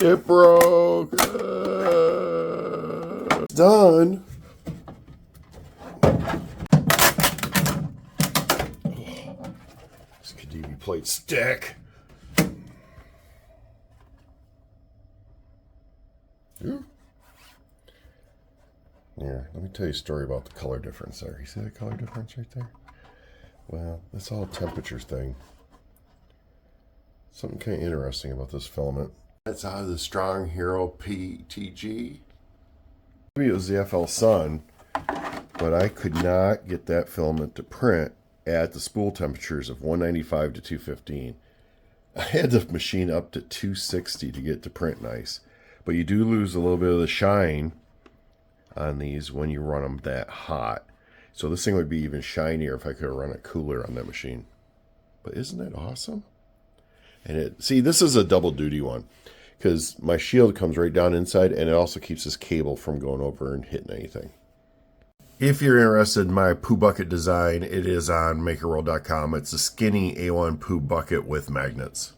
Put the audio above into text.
It broke. It's done. This Kadee plate stick. Ooh. Here, let me tell you a story about the color difference there. You see that color difference right there? Well, that's all a temperature thing. Something kind of interesting about this filament. That's out of the Strong Hero PTG. Maybe it was the FL Sun, but I could not get that filament to print at the spool temperatures of 195 to 215. I had the machine up to 260 to get to print nice. But you do lose a little bit of the shine on these when you run them that hot. So this thing would be even shinier if I could run it cooler on that machine. But isn't that awesome? And see, this is a double duty one because my shield comes right down inside and it also keeps this cable from going over and hitting anything. If you're interested in my poo bucket design, it is on makerworld.com. It's a skinny A1 poo bucket with magnets.